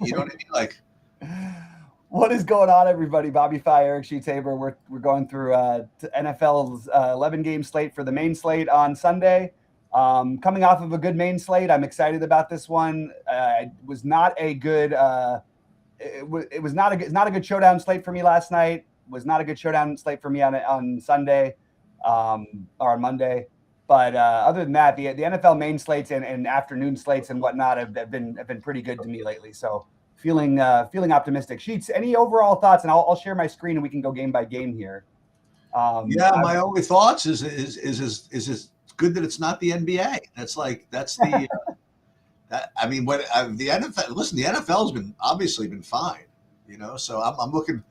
You know what I mean? Like, what is going on, everybody? BobbyFi, Eric Sheets, Haber. We're going through NFL's 11-game slate for the main slate on Sunday. Coming off of a good main slate, I'm excited about this one. It was not a good. It was not a good showdown slate for me last night. It was not a good showdown slate for me on Sunday or on Monday. But other than that, the NFL main slates and afternoon slates and whatnot have been pretty good to me lately. So feeling optimistic. Sheets, any overall thoughts? And I'll share my screen and we can go game by game here. My only thoughts is it's good that it's not the NBA. That's the. I mean, what the NFL? Listen, the NFL's been obviously been fine, you know. So I'm looking.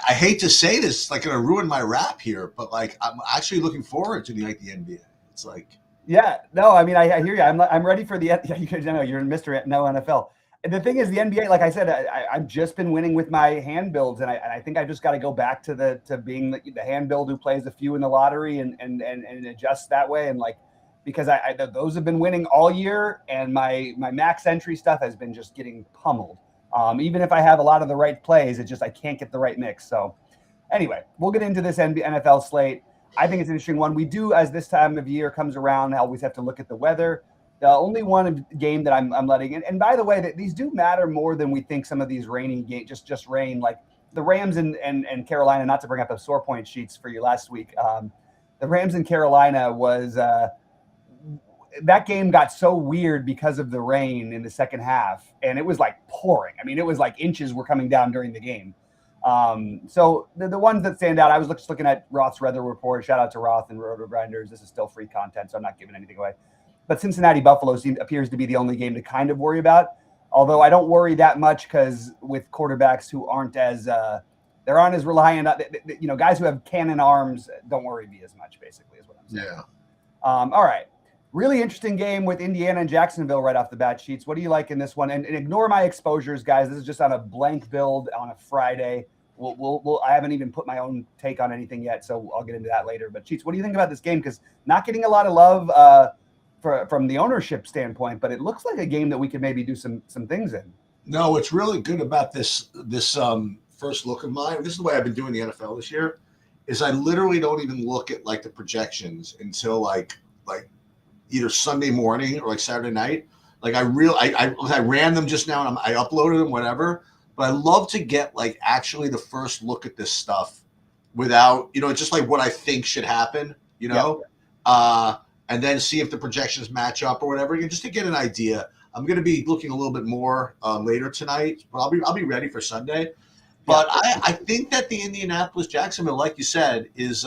I hate to say this, it's like going to ruin my rap here, but like I'm actually looking forward to the NBA. It's like, yeah, no, I mean, I hear you. I'm ready for the. You know, you're Mr. No NFL. And the thing is, the NBA, like I said, I've just been winning with my hand builds, and I think I just got to go back to being the hand build who plays a few in the lottery and adjust that way, and like. Because those have been winning all year, and my max entry stuff has been just getting pummeled. Even if I have a lot of the right plays, it's just I can't get the right mix. So anyway, we'll get into this NFL slate. I think it's an interesting one. We do, as this time of year comes around, always have to look at the weather. The only one game that I'm letting in, and by the way, that these do matter more than we think. Some of these rainy games, just rain, like the Rams and Carolina. Not to bring up a sore point sheets for you last week. The Rams and Carolina was. That game got so weird because of the rain in the second half, and it was like pouring. I mean, it was like inches were coming down during the game. So the ones that stand out, I was just looking at Roth's weather report. Shout out to Roth and Roto Grinders. This is still free content, so I'm not giving anything away. But Cincinnati Buffalo appears to be the only game to kind of worry about. Although I don't worry that much because with quarterbacks who aren't as reliant on, you know, guys who have cannon arms don't worry me as much. Basically, is what I'm saying. yeah. All right. Really interesting game with Indiana and Jacksonville right off the bat, Sheets. What do you like in this one? And ignore my exposures, guys. This is just on a blank build on a Friday. I haven't even put my own take on anything yet, so I'll get into that later. But Sheets, what do you think about this game? Because not getting a lot of love from the ownership standpoint, but it looks like a game that we could maybe do some things in. No, what's really good about this first look of mine, this is the way I've been doing the NFL this year, is I literally don't even look at like the projections until like either Sunday morning or like Saturday night. Like I ran them just now and I uploaded them, whatever. But I love to get like actually the first look at this stuff without, you know, just like what I think should happen, you know, and then see if the projections match up or whatever, just to get an idea. I'm going to be looking a little bit more later tonight, but I'll be ready for Sunday. But I think that the Indianapolis Jacksonville, like you said, is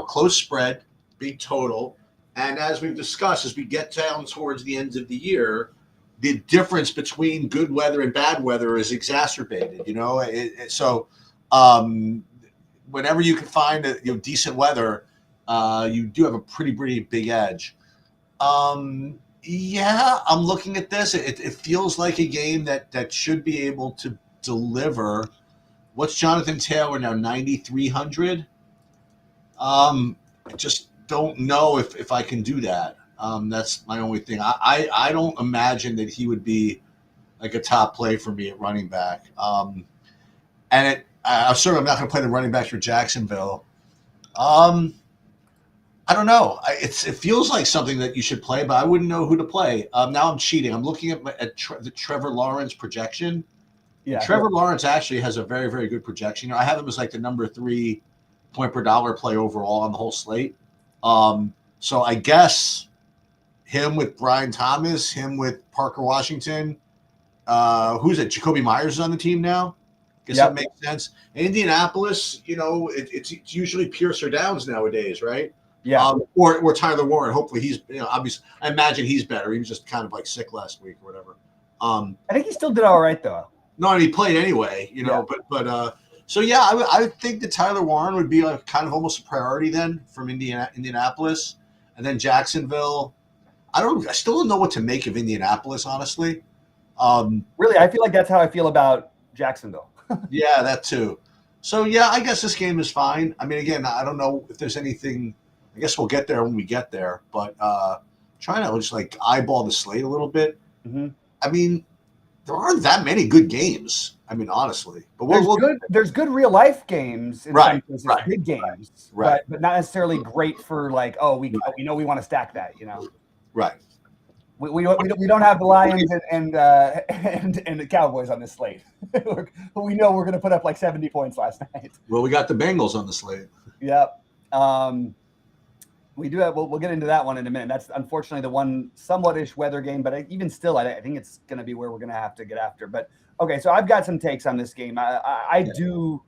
close spread, big total. And as we've discussed, as we get down towards the end of the year, the difference between good weather and bad weather is exacerbated. You know, so whenever you can find decent weather, you do have a pretty big edge. I'm looking at this. It feels like a game that should be able to deliver. What's Jonathan Taylor now? 9,300. Just don't know if I can do that. That's my only thing. I don't imagine that he would be like a top play for me at running back. I'm certainly not going to play the running backs for Jacksonville. I don't know. It feels like something that you should play, but I wouldn't know who to play. Now I'm cheating. I'm looking at the Trevor Lawrence projection. Yeah, Trevor Lawrence actually has a very, very good projection. I have him as like the number 3 point per dollar play overall on the whole slate. So I guess him with Brian Thomas, him with Parker Washington. Who's it? Jacoby Myers is on the team now. Guess that makes sense. Indianapolis, it's usually Pierce or Downs nowadays, right? Yeah. Or Tyler Warren. Hopefully he's, obviously, I imagine he's better. He was just kind of like sick last week or whatever. I think he still did all right though. No, and he played anyway, So I would think that Tyler Warren would be like kind of almost a priority then from Indianapolis, and then Jacksonville. I still don't know what to make of Indianapolis, honestly. Really, I feel like that's how I feel about Jacksonville. Yeah, that too. So I guess this game is fine. I mean, again, I don't know if there's anything. I guess we'll get there when we get there, but trying to just like eyeball the slate a little bit. Mm-hmm. I mean, there aren't that many good games. I mean, honestly, but there's good real life games in some cases, big games, but not necessarily great for like, oh, we know we want to stack that, you know. Right. We don't have the Lions and the Cowboys on this slate. We know we're going to put up like 70 points last night. Well, we got the Bengals on the slate. Yep. We do have. We'll get into that one in a minute. That's unfortunately the one somewhat-ish weather game, but even still, I think it's going to be where we're going to have to get after. But okay, so I've got some takes on this game. I feel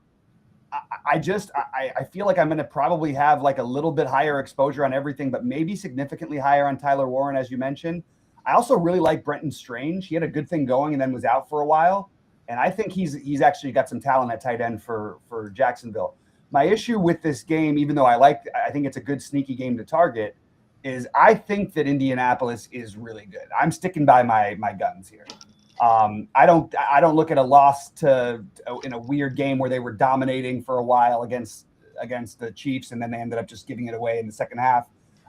like I'm going to probably have like a little bit higher exposure on everything, but maybe significantly higher on Tyler Warren, as you mentioned. I also really like Brenton Strange. He had a good thing going and then was out for a while, and I think he's actually got some talent at tight end for Jacksonville. My issue with this game, even though I think it's a good sneaky game to target, is I think that Indianapolis is really good. I'm sticking by my guns here. I don't look at a loss in a weird game where they were dominating for a while against the Chiefs and then they ended up just giving it away in the second half.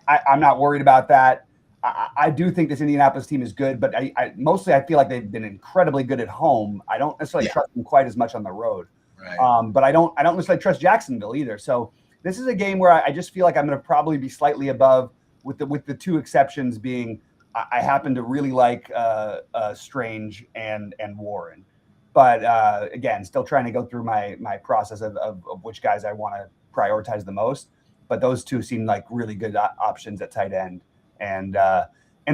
I'm not worried about that. I do think this Indianapolis team is good, but I mostly feel like they've been incredibly good at home. I don't necessarily trust them quite as much on the road. Right. But I don't necessarily trust Jacksonville either. So this is a game where I just feel like I'm going to probably be slightly above, with the two exceptions being I happen to really like Strange and Warren. But again, still trying to go through my process of which guys I want to prioritize the most. But those two seem like really good options at tight end. And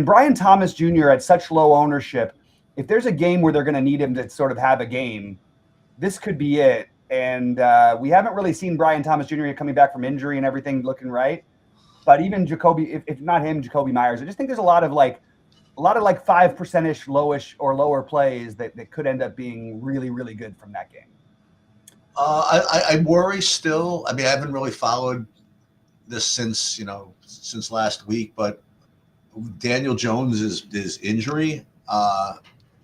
Brian Thomas Jr. at such low ownership, if there's a game where they're going to need him to sort of have a game, this could be it. And we haven't really seen Brian Thomas Jr. coming back from injury and everything looking right. But even Jacoby, if not him, Jacoby Myers, I just think there's a lot of 5%-ish lowish or lower plays that could end up being really, really good from that game. I worry still. I mean, I haven't really followed this since last week, but Daniel Jones' injury.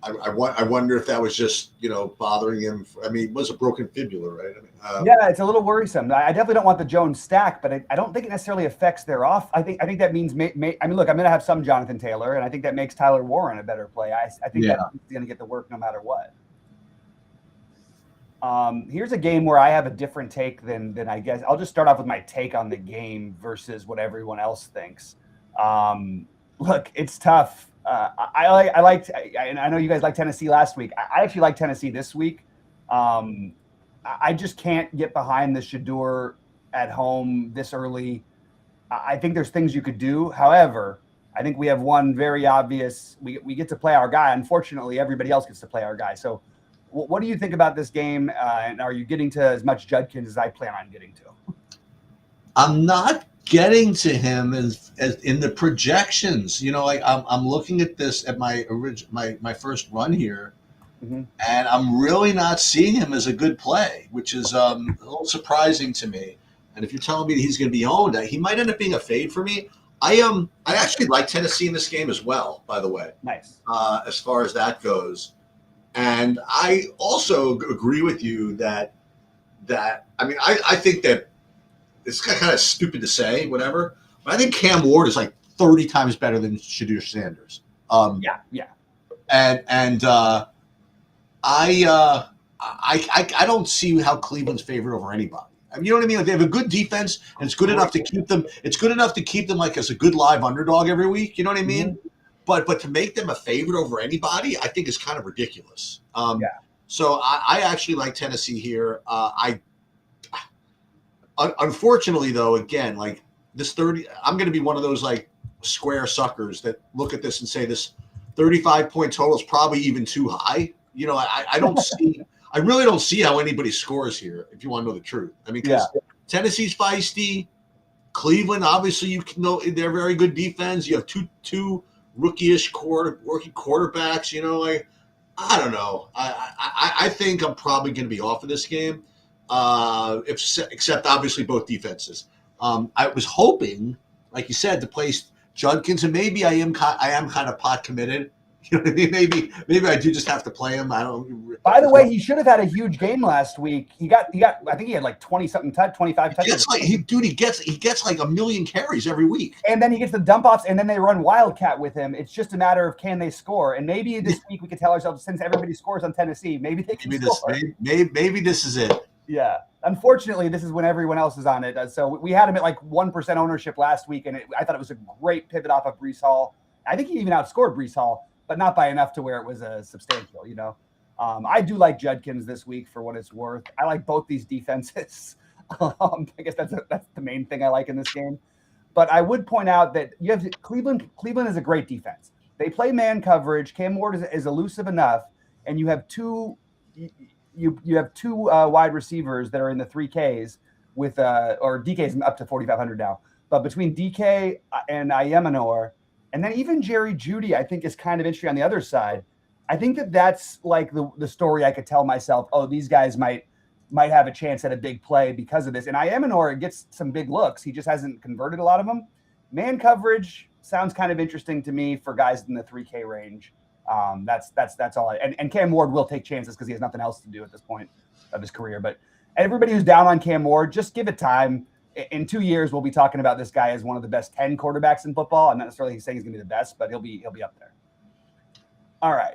I wonder if that was just bothering him. I mean, it was a broken fibula, right? I mean, yeah, it's a little worrisome. I definitely don't want the Jones stack, but I don't think it necessarily affects their off. I think that means I mean, look, I'm going to have some Jonathan Taylor, and I think that makes Tyler Warren a better play. I think that he's going to get the work no matter what. Here's a game where I have a different take than I guess. I'll just start off with my take on the game versus what everyone else thinks. Look, it's tough. I liked, and I know you guys liked Tennessee last week. I actually like Tennessee this week. I just can't get behind the Shador at home this early. I think there's things you could do. However, I think we have one very obvious. We get to play our guy. Unfortunately, everybody else gets to play our guy. So what do you think about this game? And are you getting to as much Judkins as I plan on getting to? I'm not getting to him as in the projections. I'm looking at this at my first run here, and I'm really not seeing him as a good play, which is a little surprising to me. And if you're telling me that he's going to be owned, he might end up being a fade for me. I actually like Tennessee in this game as well, by the way. Nice. As far as that goes, and I also agree with you that I mean I think that. It's kind of stupid to say, whatever. But I think Cam Ward is like 30 times better than Shedeur Sanders. Yeah. And I don't see how Cleveland's favored over anybody. I mean, you know what I mean? Like they have a good defense, and it's good enough to keep them. It's good enough to keep them like as a good live underdog every week. You know what I mean? Mm-hmm. But to make them a favorite over anybody, I think is kind of ridiculous. So I actually like Tennessee here. Unfortunately, though, again, like this 30, I'm going to be one of those like square suckers that look at this and say this 35-point total is probably even too high. I don't see, I really don't see how anybody scores here. If you want to know the truth, I mean, because Tennessee's feisty, Cleveland, obviously, they're very good defense. You have two rookie-ish rookie quarterbacks. I don't know. I think I'm probably going to be off of this game. Except obviously both defenses. I was hoping, like you said, to place Judkins, and maybe I am kind of pot committed. You know what I mean? Maybe I do just have to play him. I don't. By the way, he should have had a huge game last week. He got. I think he had like 20-something 25 touches. He gets like a million carries every week. And then he gets the dump offs, and then they run Wildcat with him. It's just a matter of can they score. And maybe this week we could tell ourselves, since everybody scores on Tennessee, maybe they can score. Maybe this is it. Yeah. Unfortunately, this is when everyone else is on it. So we had him at like 1% ownership last week, and I thought it was a great pivot off of Breece Hall. I think he even outscored Breece Hall, but not by enough to where it was a substantial, you know. I do like Judkins this week for what it's worth. I like both these defenses. I guess that's the main thing I like in this game. But I would point out that you have Cleveland. Cleveland is a great defense. They play man coverage. Cam Ward is elusive enough, and you have two wide receivers that are in the 3Ks with or DK's up to 4,500 now. But between DK and Yemenor, and then even Jerry Jeudy, I think is kind of interesting on the other side. I think that's like the story I could tell myself. Oh, these guys might have a chance at a big play because of this. And Yemenor gets some big looks. He just hasn't converted a lot of them. Man coverage sounds kind of interesting to me for guys in the 3K range. That's all. And Cam Ward will take chances because he has nothing else to do at this point of his career. But everybody who's down on Cam Ward, just give it time. In 2 years, we'll be talking about this guy as one of the best 10 quarterbacks in football. I'm not necessarily saying he's going to be the best, but he'll be up there. All right.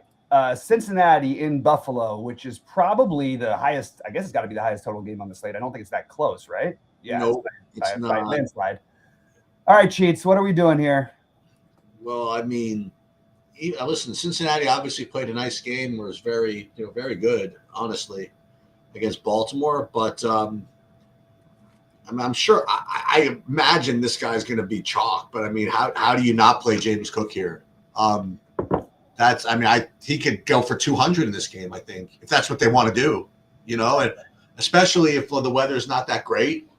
Cincinnati in Buffalo, which is probably the highest. I guess it's got to be the highest total game on the slate. I don't think it's that close, right? Yeah, nope, it's not. Landslide. All right, Cheats, what are we doing here? Well, I mean, listen, Cincinnati obviously played a nice game. Was very good, honestly, against Baltimore. But I'm sure. I imagine this guy's going to be chalk. But I mean, how do you not play James Cook here? He could go for 200 in this game, I think, if that's what they want to do, you know, and especially if the weather's not that great,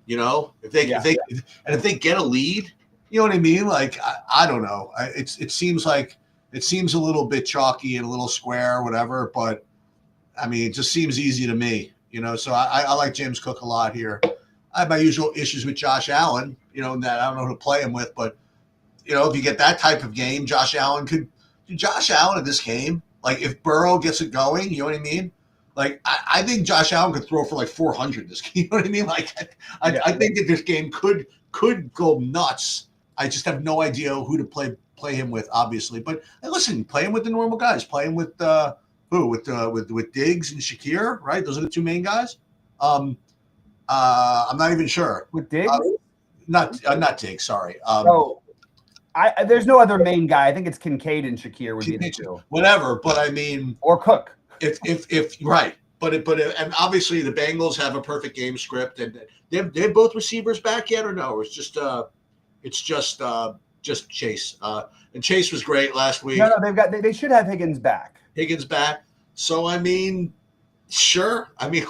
you know, if they get a lead, you know what I mean? Like, I don't know. It seems a little bit chalky and a little square or whatever, but I mean, it just seems easy to me, you know, so I like James Cook a lot here. I have my usual issues with Josh Allen, you know, that I don't know who to play him with, but you know, if you get that type of game, Josh Allen in this game, like if Burrow gets it going, you know what I mean? Like I think Josh Allen could throw for like 400 this game. You know what I mean? Like I think that this game could go nuts. I just have no idea who to play him with, obviously. But listen, play him with the normal guys. Play him with with Diggs and Shakir, right? Those are the two main guys. I'm not even sure. With Diggs? Not Diggs. Sorry. There's no other main guy. I think it's Kincaid and Shakir would be the two. Whatever, but I mean, or Cook. If right, but and obviously the Bengals have a perfect game script, and they have both receivers back yet or no? It's just Chase. And Chase was great last week. No, they should have Higgins back. So I mean, sure. I mean,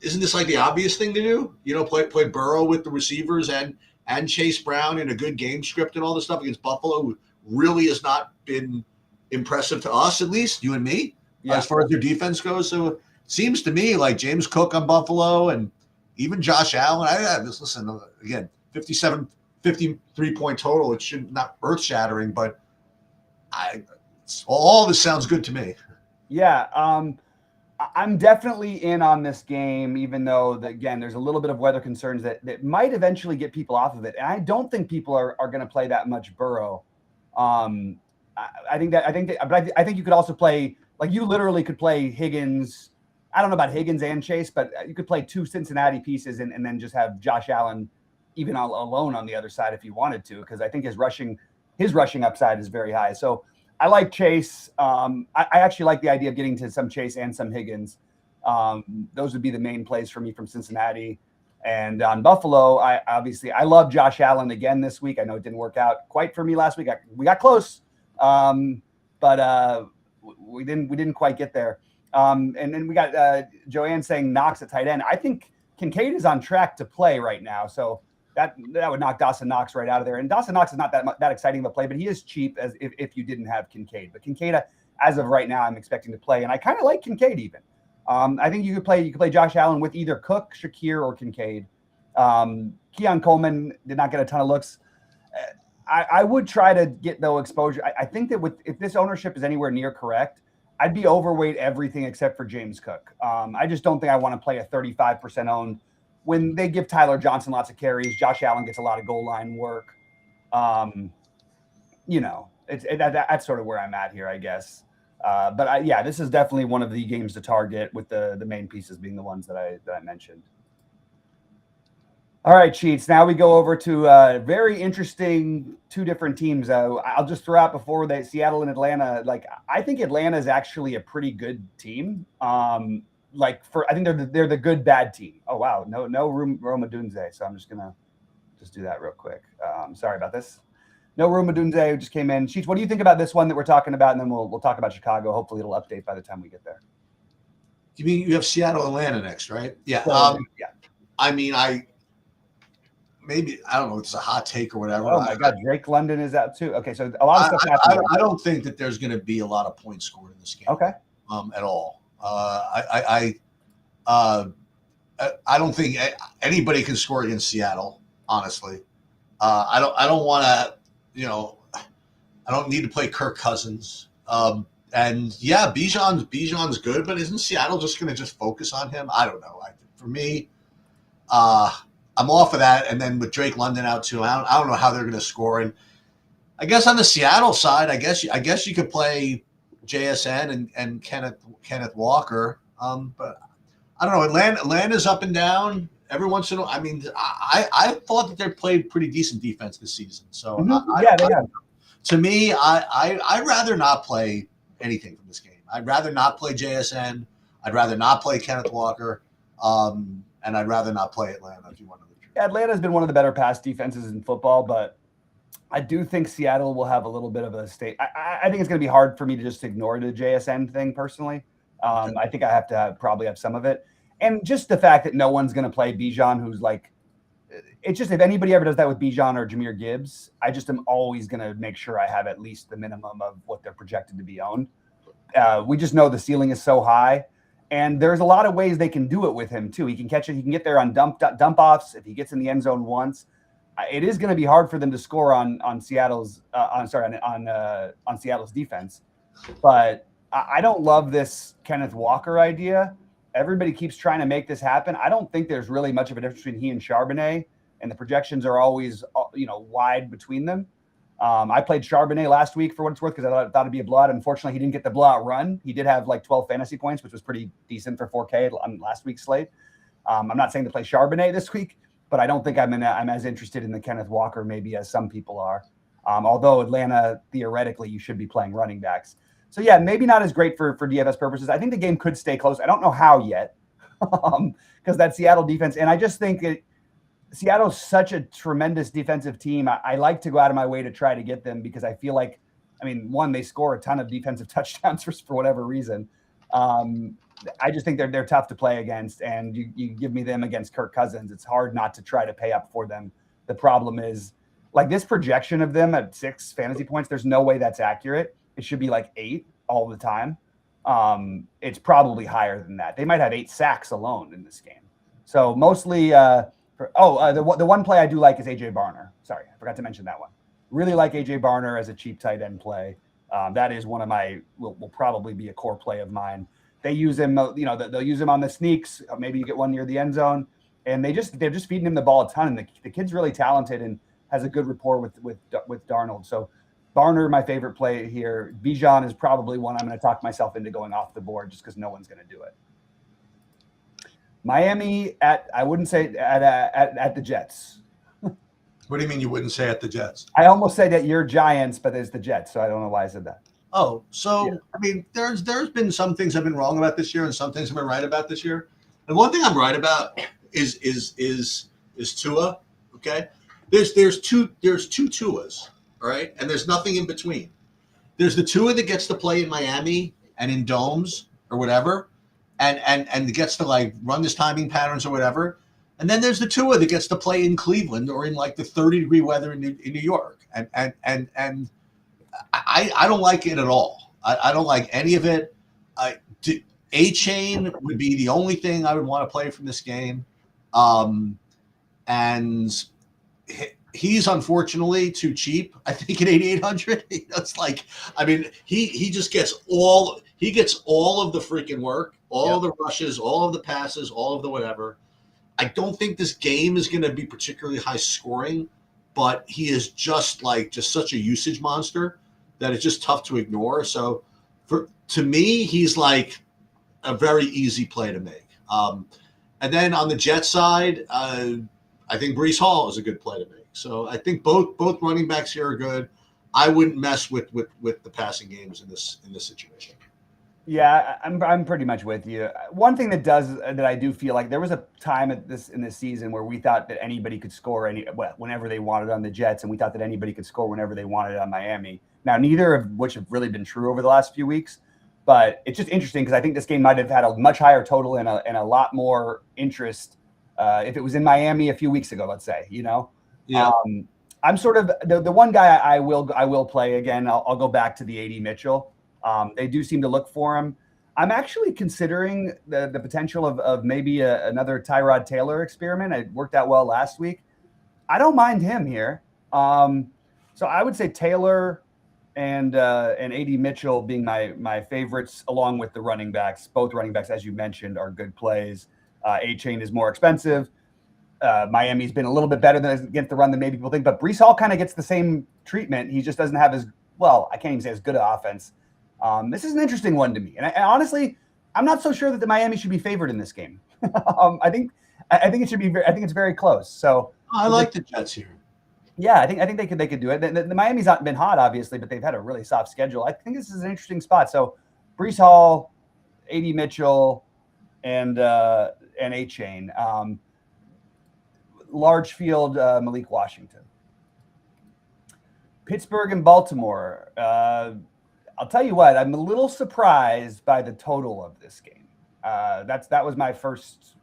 isn't this like the obvious thing to do? You know, play Burrow with the receivers and Chase Brown in a good game script and all this stuff against Buffalo, who really has not been impressive to us, at least you and me, as far as their defense goes. So it seems to me like James Cook on Buffalo and even Josh Allen. Listen, again, 53 point total. It should not earth shattering, but all this sounds good to me. Yeah. I'm definitely in on this game, even though, again, there's a little bit of weather concerns that might eventually get people off of it. And I don't think people are going to play that much Burrow. I think you could also play, like you literally could play Higgins. I don't know about Higgins and Chase, but you could play two Cincinnati pieces and then just have Josh Allen even alone on the other side if you wanted to, because I think his rushing upside is very high. So I like Chase. I actually like the idea of getting to some Chase and some Higgins. Those would be the main plays for me from Cincinnati. And on Buffalo, I love Josh Allen again this week. I know it didn't work out quite for me last week. We got close, but we didn't quite get there. And then we got Joanne saying Knox at tight end. I think Kincaid is on track to play right now, so that would knock Dawson Knox right out of there. And Dawson Knox is not that exciting of a play, but he is cheap as if you didn't have Kincaid. But Kincaid, as of right now, I'm expecting to play, and I kind of like Kincaid even. I think you could play Josh Allen with either Cook, Shakir, or Kincaid. Keon Coleman did not get a ton of looks. I would try to get though exposure. I think that if this ownership is anywhere near correct, I'd be overweight everything except for James Cook. I just don't think I want to play a 35% owned when they give Tyler Johnson lots of carries. Josh Allen gets a lot of goal line work. That's sort of where I'm at here, I guess. But this is definitely one of the games to target, with the main pieces being the ones that I mentioned. All right, Cheats. Now we go over to very interesting two different teams. I'll just throw out before that Seattle and Atlanta. Like, I think Atlanta is actually a pretty good team. I think they're the good bad team. Oh wow, no Roma Dunze. So I'm just gonna do that real quick. Sorry about this. No Roma Dunze who just came in. Cheats, what do you think about this one that we're talking about? And then we'll talk about Chicago. Hopefully it'll update by the time we get there. You mean you have Seattle, Atlanta next, right? Yeah. Yeah. I mean, maybe I don't know. It's a hot take or whatever. Oh my God, Drake London is out too. Okay, so a lot of stuff happened. I don't think that there's going to be a lot of points scored in this game. Okay. At all. I don't think anybody can score against Seattle. Honestly, I don't want to. I don't need to play Kirk Cousins. And yeah, Bijan's good, but isn't Seattle just going to just focus on him? I don't know. For me, I'm off of that. And then with Drake London out too, I don't know how they're going to score. And I guess on the Seattle side, I guess you could play JSN and Kenneth Walker. But I don't know. Atlanta's up and down every once in a while. I mean, I thought that they played pretty decent defense this season. So they have. To me, I'd rather not play anything from this game. I'd rather not play JSN. I'd rather not play Kenneth Walker. And I'd rather not play Atlanta, if you want to know the truth. Atlanta's been one of the better pass defenses in football, but I do think Seattle will have a little bit of a state. I think it's going to be hard for me to just ignore the JSN thing personally. I think I have to probably have some of it. And just the fact that no one's going to play Bijan, who's like, it's just, if anybody ever does that with Bijan or Jahmyr Gibbs, I just am always going to make sure I have at least the minimum of what they're projected to be owned. We just know the ceiling is so high. And there's a lot of ways they can do it with him too. He can catch it. He can get there on dump offs. If he gets in the end zone once, it is going to be hard for them to score on Seattle's on Seattle's defense. But I don't love this Kenneth Walker idea. Everybody keeps trying to make this happen. I don't think there's really much of a difference between he and Charbonnet, and the projections are always wide between them. I played Charbonnet last week for what it's worth because I thought it'd be a blowout. Unfortunately, he didn't get the blowout run. He did have like 12 fantasy points, which was pretty decent for 4K on last week's slate. I'm not saying to play Charbonnet this week, but I don't think I'm as interested in the Kenneth Walker maybe as some people are. Although Atlanta, theoretically, you should be playing running backs. So yeah, maybe not as great for DFS purposes. I think the game could stay close. I don't know how yet because that Seattle defense, and I just think Seattle's such a tremendous defensive team. I like to go out of my way to try to get them because I feel like, one, they score a ton of defensive touchdowns for whatever reason. I just think they're tough to play against, and you give me them against Kirk Cousins, it's hard not to try to pay up for them. The problem is, like, this projection of them at 6 fantasy points, there's no way that's accurate. It should be like 8 all the time. It's probably higher than that. They might have 8 sacks alone in this game. So mostly the one play I do like is AJ Barner. Sorry, I forgot to mention that one. Really like AJ Barner as a cheap tight end play. That is one of my will probably be a core play of mine. They use him, they'll use him on the sneaks. Maybe you get one near the end zone, and they're just feeding him the ball a ton. And the kid's really talented and has a good rapport with Darnold. So Barner, my favorite play here. Bijan is probably one I'm going to talk myself into going off the board just because no one's going to do it. Miami I wouldn't say at the Jets. What do you mean you wouldn't say at the Jets? I almost said at your Giants, but there's the Jets, so I don't know why I said that. Oh, so yeah. There's been some things I've been wrong about this year, and some things I've been right about this year. And one thing I'm right about is Tua. Okay, there's two Tuas, all right, and there's nothing in between. There's the Tua that gets to play in Miami and in domes or whatever, and gets to like run his timing patterns or whatever. And then there's the Tua that gets to play in Cleveland or in like the 30-degree weather in New York. And I don't like it at all. I don't like any of it. A-Chain would be the only thing I would want to play from this game. And he's unfortunately too cheap. I think at 8,800, it's like, I mean, he just gets all of the freaking work, all of the rushes, all of the passes, all of the whatever. I don't think this game is going to be particularly high scoring, but he is just such a usage monster that it's just tough to ignore. So to me, he's like a very easy play to make. And then on the Jets side, I think Breece Hall is a good play to make. So I think both running backs here are good. I wouldn't mess with the passing games in this situation. Yeah, I'm pretty much with you. One thing that I do feel like there was a time in this season where we thought that anybody could score whenever they wanted on the Jets, and we thought that anybody could score whenever they wanted on Miami. Now, neither of which have really been true over the last few weeks, but it's just interesting because I think this game might have had a much higher total and a lot more interest if it was in Miami a few weeks ago, let's say, Yeah. I'm sort of the one guy I will play again. I'll go back to the AD Mitchell. They do seem to look for him. I'm actually considering the potential of maybe another Tyrod Taylor experiment. It worked out well last week. I don't mind him here. So I would say Taylor and AD Mitchell being my favorites, along with the running backs. Both running backs, as you mentioned, are good plays. A-Chain is more expensive. Miami's been a little bit better against the run than maybe people think, but Breece Hall kind of gets the same treatment. He just doesn't have I can't even say as good an offense. This is an interesting one to me. And honestly, I'm not so sure that the Miami should be favored in this game. I think it should be. I think it's very close. So I like the Jets here. Yeah, I think they could do it. The Miami's not been hot, obviously, but they've had a really soft schedule. I think this is an interesting spot. So Breece Hall, AD Mitchell, and A-Chain. Large field, Malik Washington. Pittsburgh and Baltimore. I'll tell you what, I'm a little surprised by the total of this game. That was my first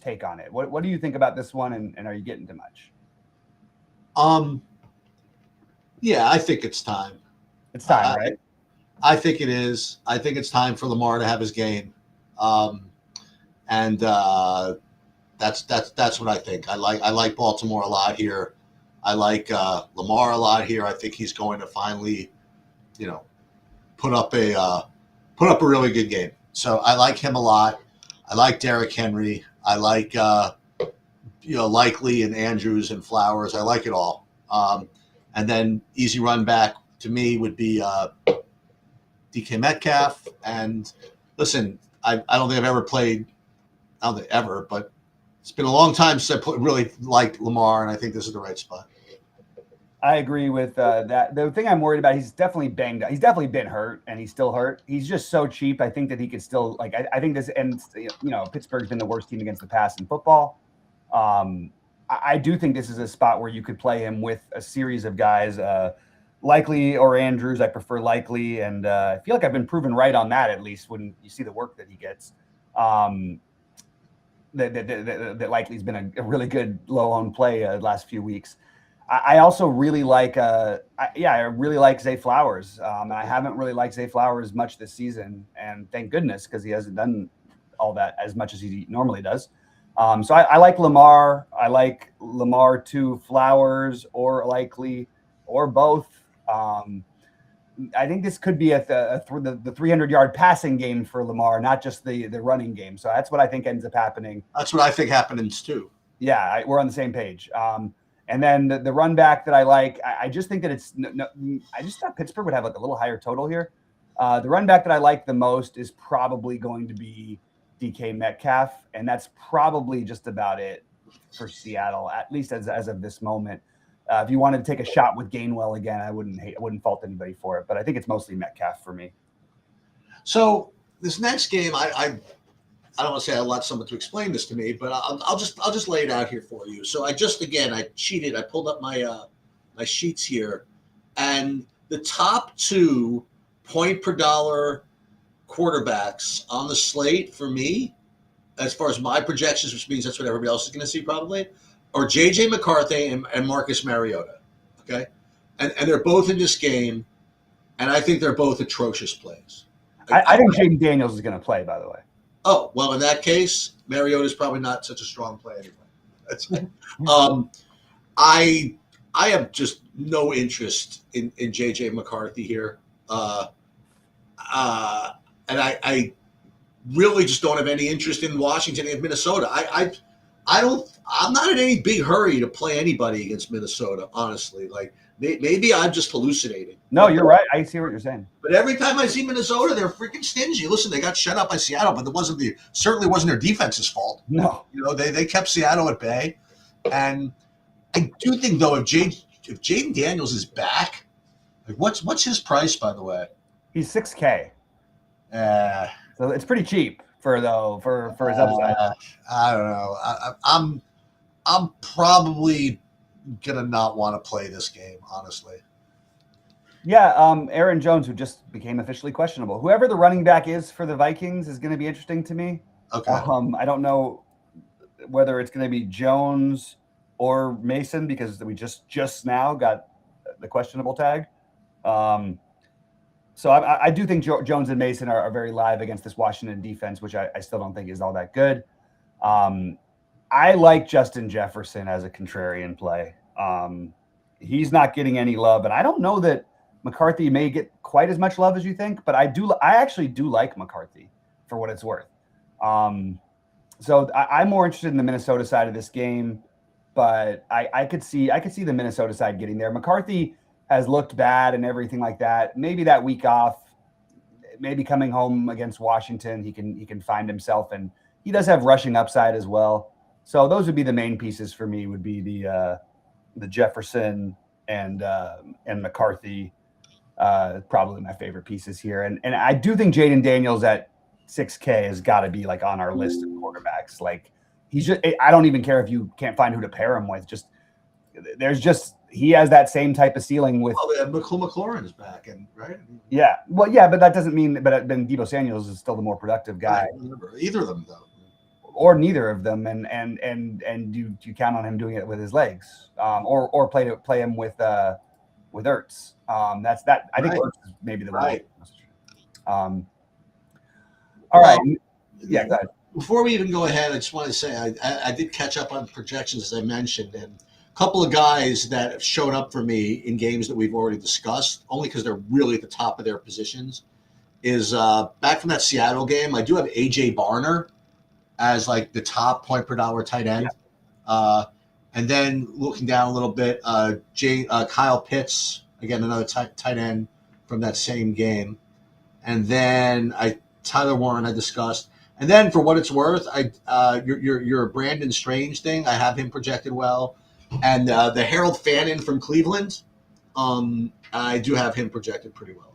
take on it. What do you think about this one, and are you getting too much? Yeah, I think it's time. It's time, right? I think it is. I think it's time for Lamar to have his game. And that's what I think. I like Baltimore a lot here. I like Lamar a lot here. I think he's going to finally, put up a really good game. So I like him a lot. I like Derrick Henry. I like Likely and Andrews and Flowers. I like it all. And then easy run back to me would be DK Metcalf. And listen, I don't think I've ever played. I don't think ever, but it's been a long time since I really liked Lamar, and I think this is the right spot. I agree with that. The thing I'm worried about, he's definitely banged up. He's definitely been hurt, and he's still hurt. He's just so cheap. I think that he could still I think this ends. Pittsburgh's been the worst team against the pass in football. I do think this is a spot where you could play him with a series of guys, Likely or Andrews. I prefer Likely, and I feel like I've been proven right on that, at least when you see the work that he gets. That Likely's been a really good low-owned play the last few weeks. I also really like, I really like Zay Flowers. I haven't really liked Zay Flowers much this season, and thank goodness, because he hasn't done all that as much as he normally does. So I like Lamar. I like Lamar to Flowers or Likely or both. I think this could be the 300-yard passing game for Lamar, not just the running game. So that's what I think ends up happening. That's what I think happens too. Yeah, we're on the same page. And then the run back that I like, I just think that I just thought Pittsburgh would have a little higher total here. The run back that I like the most is probably going to be DK Metcalf, and that's probably just about it for Seattle, at least as of this moment. If you wanted to take a shot with Gainwell again, I wouldn't fault anybody for it, but I think it's mostly Metcalf for me. So this next game, I don't want to say I want someone to explain this to me, but I'll just lay it out here for you. So I cheated. I pulled up my sheets here, and the top 2 point per dollar quarterbacks on the slate for me, as far as my projections, which means that's what everybody else is going to see probably, are J.J. McCarthy and Marcus Mariota. Okay, and they're both in this game, and I think they're both atrocious plays. I think Jaden Daniels is going to play, by the way. Oh, well, in that case, Mariota is probably not such a strong play anyway. That's I have just no interest in JJ McCarthy here. And I really just don't have any interest in Washington and Minnesota. I'm not in any big hurry to play anybody against Minnesota, honestly. Like maybe I'm just hallucinating. No, you're right. I see what you're saying. But every time I see Minnesota, they're freaking stingy. Listen, they got shut out by Seattle, but certainly wasn't their defense's fault. No. They kept Seattle at bay. And I do think though, if Jaden Daniels is back, like what's his price, by the way? He's $6K. So it's pretty cheap for his upside. I don't know. I'm probably gonna not want to play this game, honestly. Yeah, Aaron Jones, who just became officially questionable. Whoever the running back is for the Vikings is going to be interesting to me. Okay. I don't know whether it's going to be Jones or Mason because we just now got the questionable tag. So I do think Jones and Mason are very live against this Washington defense, which I still don't think is all that good. I like Justin Jefferson as a contrarian play. He's not getting any love, and I don't know that McCarthy may get quite as much love as you think, but I actually do like McCarthy for what it's worth. So I'm more interested in the Minnesota side of this game, but I could see the Minnesota side getting there. McCarthy has looked bad and everything like that. Maybe that week off, maybe coming home against Washington, he can find himself, and he does have rushing upside as well. So those would be the main pieces for me. Would be the Jefferson and McCarthy. Probably my favorite pieces here. And I do think Jaden Daniels at $6K has got to be like on our list of quarterbacks. Like I don't even care if you can't find who to pair him with. He has that same type of ceiling with. Well, McLaurin is back, right? Yeah. Well, yeah, but that doesn't mean. But then Deebo Samuels is still the more productive guy. Either of them, though. Or neither of them, and do you count on him doing it with his legs, or play him with Ertz? That's that. I think Ertz is maybe the right. All right. Yeah. Go ahead. Before we even go ahead, I just want to say I did catch up on projections, as I mentioned, and a couple of guys that have shown up for me in games that we've already discussed, only because they're really at the top of their positions, is back from that Seattle game. I do have AJ Barner as like the top point per dollar tight end. Yeah. And then looking down a little bit, Kyle Pitts, again, another tight end from that same game. And then Tyler Warren I discussed. And then for what it's worth, your Brandon Strange thing, I have him projected well. And the Harold Fannin from Cleveland, I do have him projected pretty well.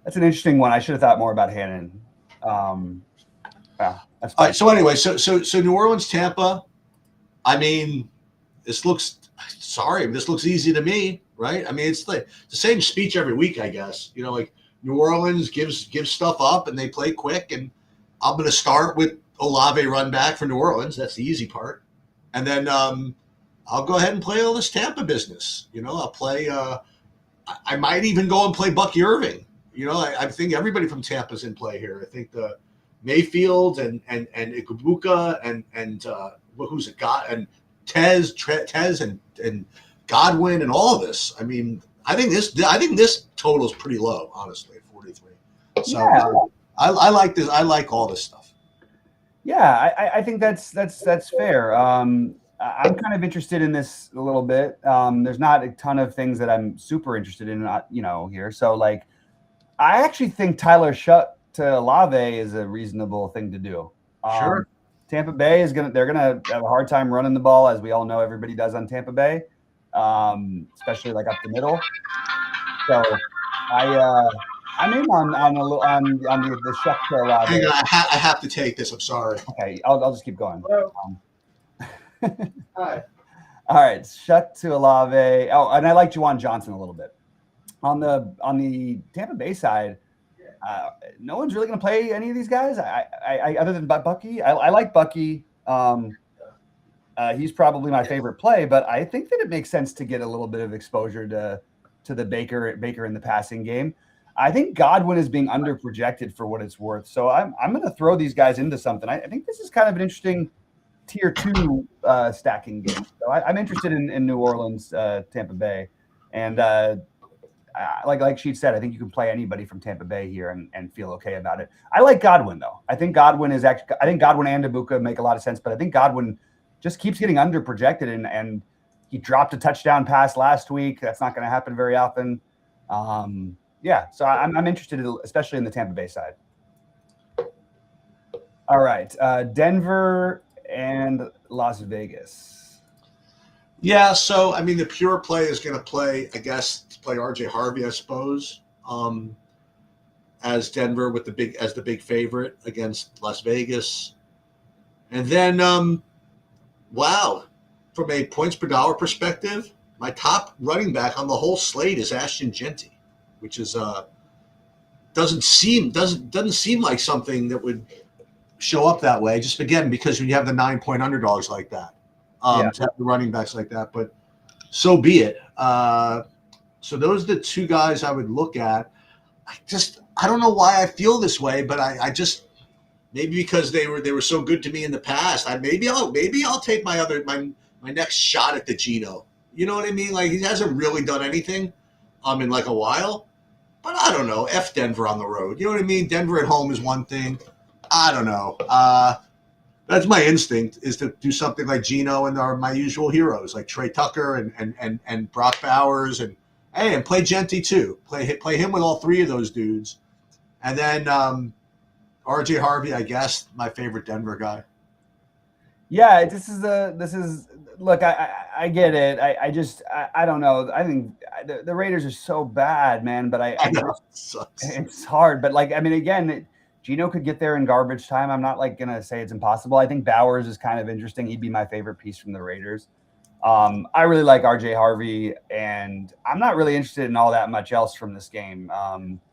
That's an interesting one. I should have thought more about Hannon. All right. So anyway, so New Orleans, Tampa. I mean, this looks easy to me, right? I mean, it's like the same speech every week, I guess. Like New Orleans gives stuff up and they play quick, and I'm going to start with Olave run back for New Orleans. That's the easy part, and then I'll go ahead and play all this Tampa business. I'll play. I might even go and play Bucky Irving. I think everybody from Tampa's in play here. I think the Mayfield and Ikubuka and who's it got and Tez and Godwin and all of this. I mean, I think this total is pretty low, honestly, 43. So yeah. I like this. I like all this stuff. Yeah, I think that's fair. I'm kind of interested in this a little bit. There's not a ton of things that I'm super interested in, here. So like, I actually think Tyler Shutt to Olave is a reasonable thing to do. Sure. Tampa Bay they're gonna have a hard time running the ball, as we all know everybody does on Tampa Bay, especially like up the middle. So I'm in on the Shutt to Olave. Hang on, I have to take this. I'm sorry. Okay, I'll just keep going. Hi. All right, Shutt to Olave. Oh, and I like Juwan Johnson a little bit. On the Tampa Bay side, no one's really going to play any of these guys. I other than Bucky. I like Bucky. He's probably my favorite play, but I think that it makes sense to get a little bit of exposure to the Baker in the passing game. I think Godwin is being underprojected for what it's worth. So I'm going to throw these guys into something. I think this is kind of an interesting tier 2 stacking game. So I'm interested in New Orleans, Tampa Bay, and like she said, I think you can play anybody from Tampa Bay here and feel okay about it. I like Godwin though. I think Godwin and Ibuka make a lot of sense, but I think Godwin just keeps getting under projected, and he dropped a touchdown pass last week. That's not going to happen very often. So I'm interested, especially in the Tampa Bay side. All right, Denver and Las Vegas. Yeah, so I mean, the pure play is going to play, I guess, RJ Harvey, I suppose, as Denver with the big favorite against Las Vegas, and then wow, from a points per dollar perspective, my top running back on the whole slate is Ashton Genty, which is doesn't seem like something that would show up that way. Just again because when you have the 9-point underdogs like that, to have the running backs like that, but so be it. So those are the two guys I would look at. I don't know why I feel this way, but I just maybe because they were so good to me in the past. Maybe I'll take my next shot at the Geno. You know what I mean? Like he hasn't really done anything in like a while. But I don't know. F Denver on the road. You know what I mean? Denver at home is one thing. I don't know. That's my instinct is to do something like Geno and my usual heroes like Trey Tucker and Brock Bowers and play Genty too. Play him with all three of those dudes. And then RJ Harvey, I guess, my favorite Denver guy. Yeah, this is look, I get it. I don't know. I think the Raiders are so bad, man, but I know, it's hard. But like, I mean, again, Geno could get there in garbage time. I'm not like going to say it's impossible. I think Bowers is kind of interesting. He'd be my favorite piece from the Raiders. I really like RJ Harvey, and I'm not really interested in all that much else from this game,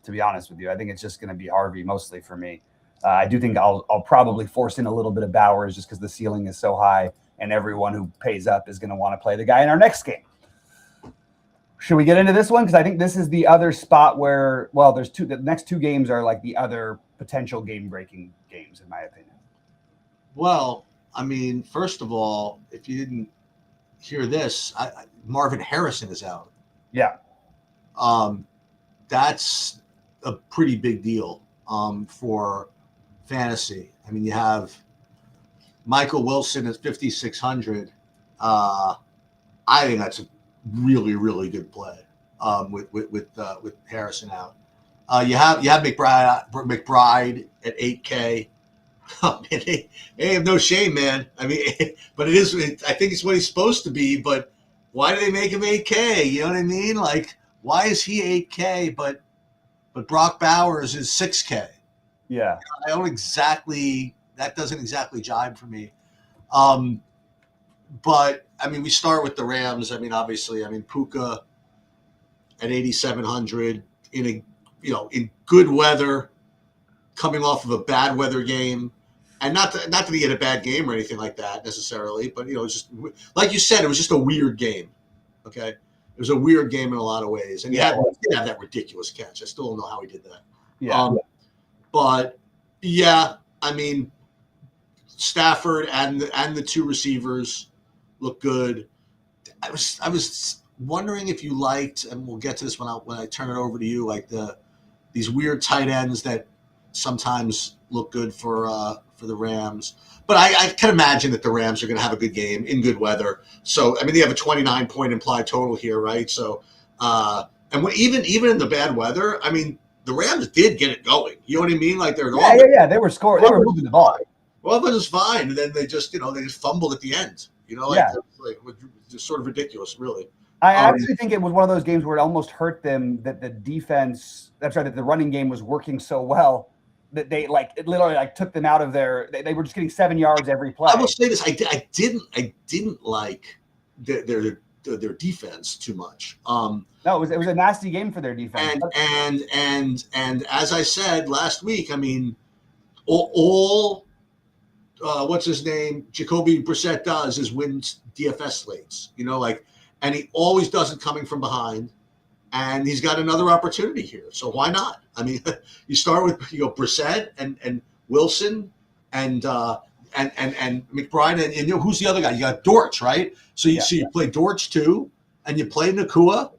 to be honest with you. I think it's just going to be Harvey mostly for me. I do think I'll probably force in a little bit of Bowers just because the ceiling is so high, and everyone who pays up is going to want to play the guy in our next game. Should we get into this one? Because I think this is the other spot where, well, the next two games are like the other potential game-breaking games, in my opinion. Well, I mean, first of all, if you didn't hear this, Marvin Harrison is out. Yeah. That's a pretty big deal for fantasy. I mean, you have Michael Wilson at 5,600. I think that's a really, really good play with Harrison out. You have McBride at 8K. They have no shame, man. I mean, but I think it's what he's supposed to be. But why do they make him 8K? You know what I mean? Like, why is he 8K? But Brock Bowers is 6K. Yeah, that doesn't exactly jibe for me. But I mean, we start with the Rams. I mean, obviously, Puka at 8,700 in good weather, coming off of a bad weather game, and not that he had a bad game or anything like that necessarily, but it's just like you said, it was just a weird game. Okay, it was a weird game in a lot of ways, and he did have that ridiculous catch. I still don't know how he did that. Yeah, but yeah, I mean, Stafford and the two receivers look good. I was wondering if you liked, and we'll get to this when I turn it over to you, like these weird tight ends that sometimes look good for the Rams. But I can imagine that the Rams are going to have a good game in good weather. So, I mean, they have a 29-point implied total here, right? So, and even in the bad weher, I mean, the Rams did get it going. You know what I mean? Like they were scoring. They were moving the ball. Well, that was fine. And then they just fumbled at the end. Just sort of ridiculous, really. I actually think it was one of those games where it almost hurt them that the defense, that the running game was working so well that they it literally took them out of they were just getting 7 yards every play. I will say this: I didn't like their defense too much. No, it was a nasty game for their defense. And as I said last week, I mean, all what's his name, Jacoby Brissett does is win DFS slates. And he always does it coming from behind. And he's got another opportunity here. So why not? I mean, you start with Brissett and Wilson and and McBride and you know who's the other guy? You got Dortch, right? So you play Dortch too, and you play Nakua,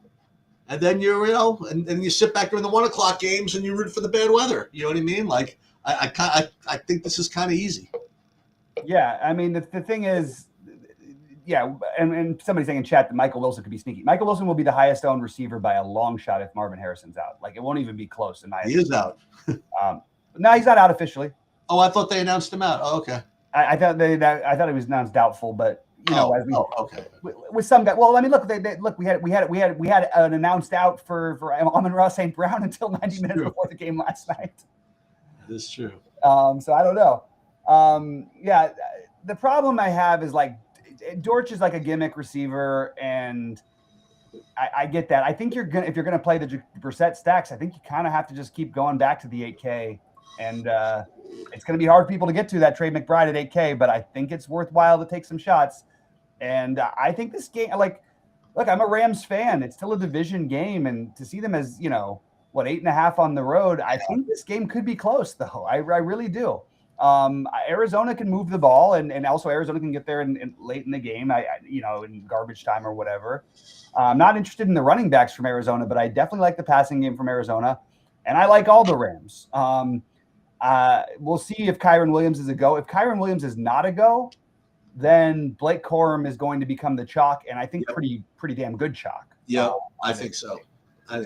and then and you sit back during the 1 o'clock games and you root for the bad weather. You know what I mean? Like I think this is kind of easy. Yeah, I mean the thing is, yeah, and somebody's saying in chat that Michael Wilson could be sneaky. Michael Wilson will be the highest owned receiver by a long shot if Marvin Harrison's out. Like it won't even be close in my opinion. He is out. No, he's not out officially. Oh, I thought they announced him out. Oh, okay. I thought he was announced doubtful, but okay. With some guy. Well, I mean, look, we had an announced out for Amon-Ra St. Brown until 90 minutes before the game last night. That's true. So I don't know. Yeah, the problem I have is like Dortch is like a gimmick receiver, and I get that. I think if you're gonna play the Brissett stacks, I think you kind of have to just keep going back to the 8K, and it's going to be hard for people to get to that Trey McBride at 8K, but I think it's worthwhile to take some shots. And I think this game, look, I'm a Rams fan. It's still a division game, and to see them as 8.5 on the road, I think this game could be close, though. I really do. Arizona can move the ball, and also Arizona can get there in late in the game, in garbage time or whatever. I'm not interested in the running backs from Arizona, but I definitely like the passing game from Arizona, and I like all the Rams. We'll see if Kyren Williams is a go. If Kyren Williams is not a go, then Blake Corum is going to become the chalk, and I think pretty damn good chalk. Yeah, I think so.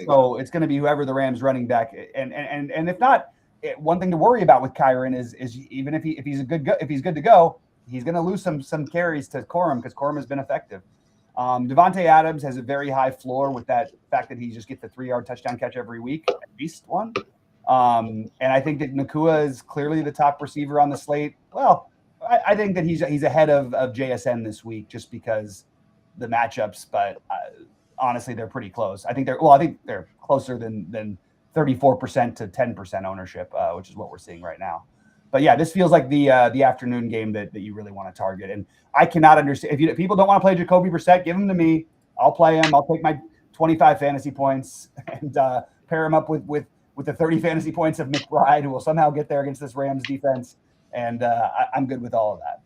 So it's going to be whoever the Rams running back, and if not, one thing to worry about with Kyren is even if he's good to go, he's going to lose some carries to Corum because Corum has been effective. Devontae Adams has a very high floor with that fact that he just gets the 3-yard touchdown catch every week, at least one. And I think that Nakua is clearly the top receiver on the slate. Well, I think that he's ahead of JSN this week just because the matchups, but honestly, they're pretty close. I think they're closer than 34% to 10% ownership, which is what we're seeing right now. But yeah, this feels like the afternoon game that you really want to target. And I cannot understand if people don't want to play Jacoby Brissett, give him to me. I'll play him. I'll take my 25 fantasy points and pair him up with the 30 fantasy points of McBride, who will somehow get there against this Rams defense. And I'm good with all of that.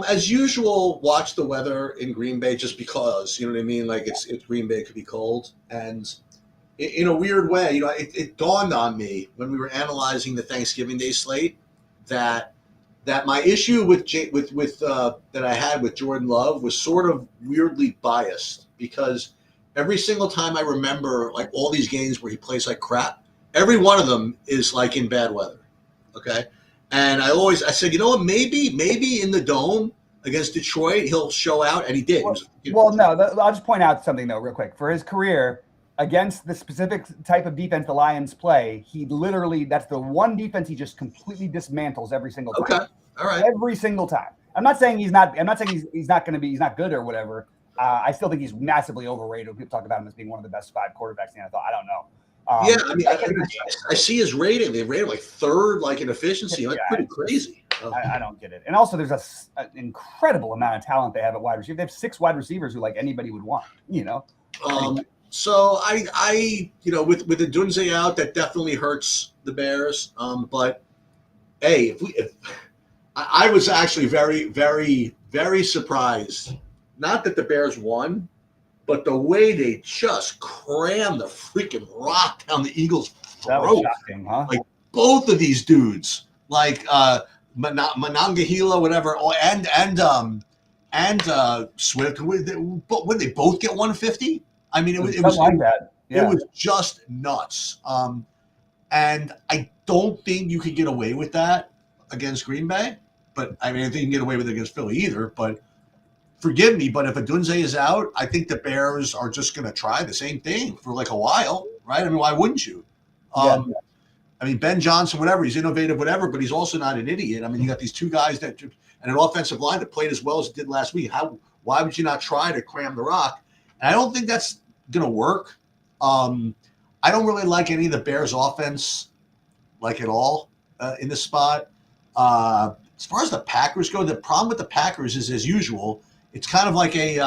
As usual, watch the weather in Green Bay just because, you know what I mean? Like it's Green Bay, it could be cold. And in a weird way, it dawned on me when we were analyzing the Thanksgiving Day slate that my issue with that I had with Jordan Love was sort of weirdly biased because every single time I remember like all these games where he plays like crap, every one of them is like in bad weather. Okay. And I said, you know what, maybe in the Dome against Detroit, he'll show out, and he did. I'll just point out something, though, real quick. For his career, against the specific type of defense the Lions play, he literally, that's the one defense he just completely dismantles every single time. Okay, all right. Every single time. I'm not saying he's not he's not good or whatever. I still think he's massively overrated when people talk about him as being one of the best 5 quarterbacks in the NFL. I don't know. I see his rating. They rate him like 3rd, like in efficiency. Like pretty crazy. I don't get it. And also, there's an incredible amount of talent they have at wide receiver. They have 6 wide receivers who like anybody would want. So I with the Dunze out, that definitely hurts the Bears. But hey, I was actually very, very, very surprised. Not that the Bears won, but the way they just crammed the freaking rock down the Eagles' throat. That was shocking, huh? Like both of these dudes, like Monongahela, whatever, and Swift. But when they both get 150, I mean, it was like that. Yeah. It was just nuts. And I don't think you could get away with that against Green Bay. But I mean, I think you can get away with it against Philly either. But forgive me, but if Adunze is out, I think the Bears are just going to try the same thing for like a while, right? I mean, why wouldn't you? I mean, Ben Johnson, whatever, he's innovative, whatever, but he's also not an idiot. I mean, you got these 2 guys and an offensive line that played as well as it did last week. Why would you not try to cram the rock? And I don't think that's going to work. I don't really like any of the Bears' offense, like at all, in this spot. As far as the Packers go, the problem with the Packers is, as usual, it's kind of like a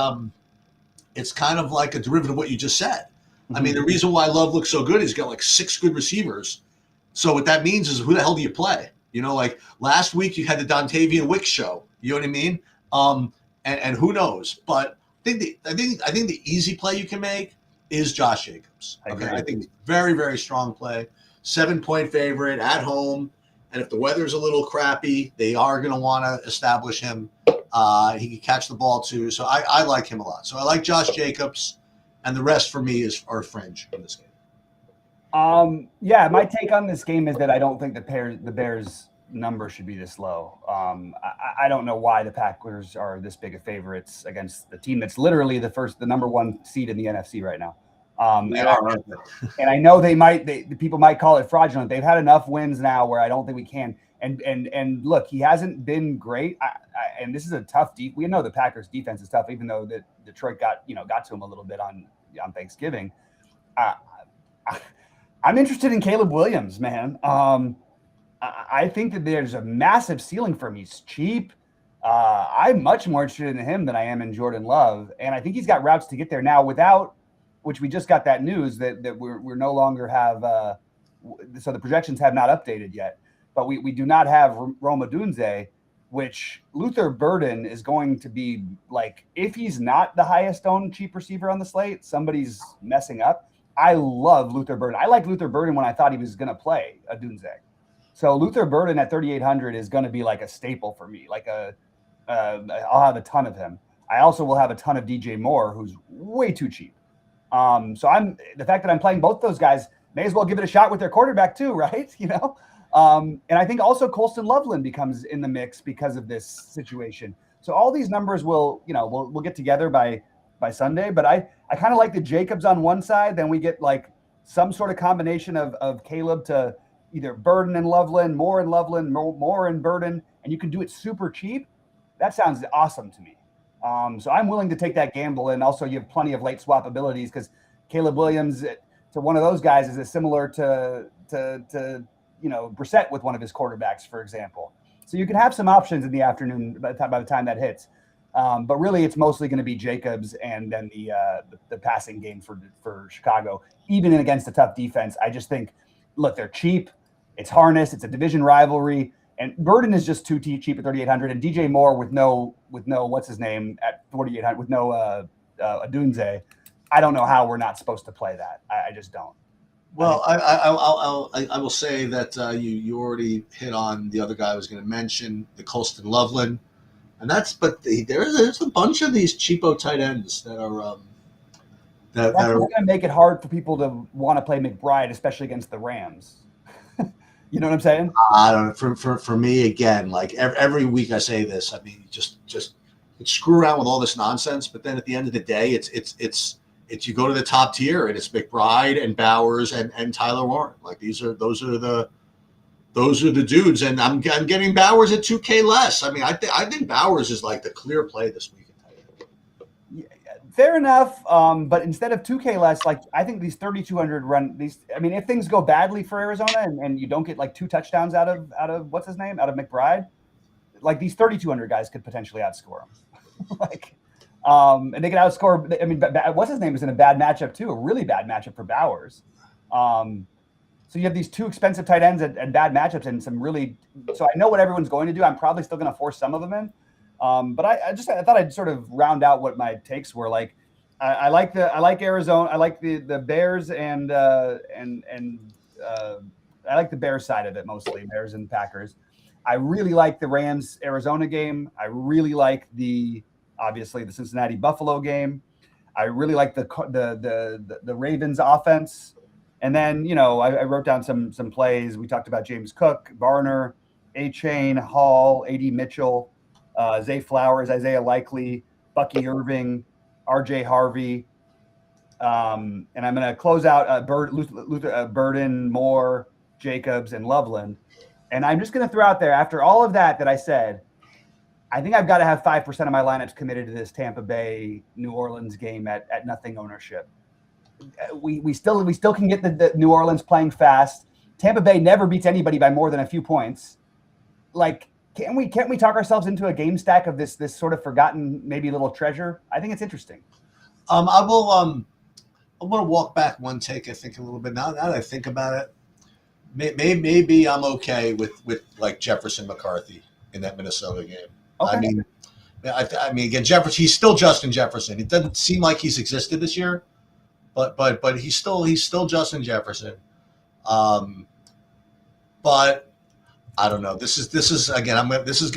derivative of what you just said. I mean, the reason why Love looks so good is he's got like 6 good receivers. So what that means is, who the hell do you play? You know, like last week you had the Dontavian Wicks show. You know what I mean? And who knows? But I think the easy play you can make is Josh Jacobs. Okay, I think very, very strong play. 7-point favorite at home. And if the weather's a little crappy, they are going to want to establish him. He can catch the ball too. So I like him a lot. So I like Josh Jacobs, and the rest for me are fringe in this game. Yeah, my take on this game is that I don't think the Bears number should be this low. I don't know why the Packers are this big of favorites against the team that's literally the number one seed in the NFC right now. And I know people might call it fraudulent. They've had enough wins now where I don't think we can. And look, he hasn't been great. And this is a tough we know the Packers defense is tough, even though that Detroit got to him a little bit on Thanksgiving. I'm interested in Caleb Williams, man. I think that there's a massive ceiling for him. He's cheap. I'm much more interested in him than I am in Jordan Love. And I think he's got routes to get there now which we just got that news that we're no longer have. So the projections have not updated yet, but we do not have Rome Odunze, which Luther Burden is going to be like, if he's not the highest owned cheap receiver on the slate, somebody's messing up. I love Luther Burden. I liked Luther Burden when I thought he was going to play Odunze. So Luther Burden at 3,800 is going to be like a staple for me. Like I'll have a ton of him. I also will have a ton of DJ Moore, who's way too cheap. So the fact that I'm playing both those guys, may as well give it a shot with their quarterback too, right? You know? And I think also Colston Loveland becomes in the mix because of this situation. So all these numbers we'll get together by Sunday, but I kind of like the Jacobs on one side. Then we get like some sort of combination of Caleb to either Burden and Loveland, Moore and Burden, and you can do it super cheap. That sounds awesome to me. So I'm willing to take that gamble. And also you have plenty of late swap abilities because Caleb Williams to one of those guys is similar to Brissett with one of his quarterbacks, for example. So you can have some options in the afternoon by the time that hits. But really it's mostly going to be Jacobs and then the passing game for Chicago, even against a tough defense. I just think, look, they're cheap. It's harness. It's a division rivalry. And Burden is just too cheap at 3,800, and DJ Moore with no what's his name at 4,800 with no Odunze. I don't know how we're not supposed to play that. I just don't. Well, I will say that you already hit on the other guy I was going to mention, the Colston Loveland, and there's a bunch of these cheapo tight ends that are that's going to make it hard for people to want to play McBride, especially against the Rams. You know what I'm saying? I don't know. For me, again, like every week I say this. I mean, just screw around with all this nonsense. But then at the end of the day, it's you go to the top tier and it's McBride and Bowers and Tyler Warren. Like those are the dudes. And I'm getting Bowers at 2K less. I mean, I think Bowers is like the clear play this week. Fair enough, but instead of 2K less, like I think these 3,200 run these. I mean, if things go badly for Arizona and you don't get like 2 touchdowns out of what's his name, out of McBride, like these 3,200 guys could potentially outscore him. And they could outscore. I mean, what's his name is in a bad matchup too, a really bad matchup for Bowers. So you have these 2 expensive tight ends and bad matchups and some really. So I know what everyone's going to do. I'm probably still going to force some of them in. But I thought I'd sort of round out what my takes were. Like, I like Arizona. I like the Bears and I like the Bears side of it mostly, Bears and Packers. I really like the Rams Arizona game. I really like obviously the Cincinnati Buffalo game. I really like the Ravens offense. And then I wrote down some plays. We talked about James Cook, Varner, A-Chain, Hall, A.D. Mitchell. Zay Flowers, Isaiah Likely, Bucky Irving, RJ Harvey. And I'm going to close out Burden, Moore, Jacobs, and Loveland. And I'm just going to throw out there, after all of that I said, I think I've got to have 5% of my lineups committed to this Tampa Bay New Orleans game at nothing ownership. We still can get the New Orleans playing fast. Tampa Bay never beats anybody by more than a few points. Like, Can't we talk ourselves into a game stack of this sort of forgotten maybe little treasure? I think it's interesting. I want to walk back one take. I think a little bit now that I think about it. maybe I'm okay with like Jefferson McCarthy in that Minnesota game. Okay. I mean, again, Jefferson. He's still Justin Jefferson. It doesn't seem like he's existed this year, but he's still Justin Jefferson. But I don't know. This is again. This is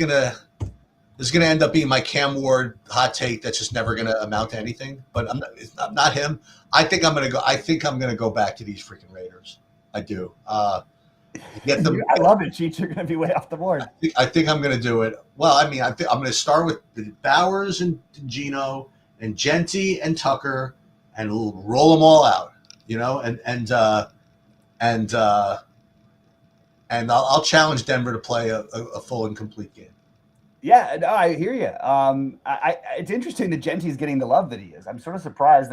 gonna end up being my Cam Ward hot take that's just never gonna amount to anything. But it's not him. I think I'm gonna go back to these freaking Raiders. I do. Get them. I love it, Cheech. You're gonna be way off the board. I think I'm gonna do it. Well, I mean, I'm gonna start with Bowers and Geno and Genty and Tucker and roll them all out. And I'll challenge Denver to play a full and complete game. Yeah, no, I hear you. It's interesting that Genty's getting the love that he is. I'm sort of surprised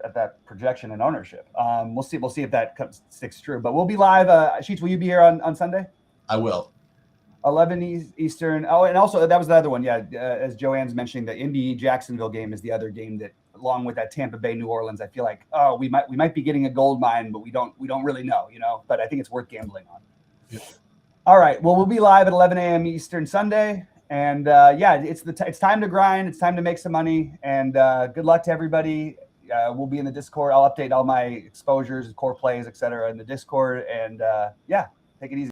at that projection and ownership. We'll see if that sticks true. But we'll be live. Sheets, will you be here on Sunday? I will. 11 Eastern. Oh, and also that was the other one. Yeah, as Joanne's mentioning, the Indy Jacksonville game is the other game that, along with that Tampa Bay New Orleans, I feel like we might be getting a gold mine, but we don't really know, But I think it's worth gambling on. Yeah. All right. Well, we'll be live at 11 a.m. Eastern Sunday. And it's time to grind. It's time to make some money. And good luck to everybody. We'll be in the Discord. I'll update all my exposures, core plays, etc. in the Discord. And take it easy.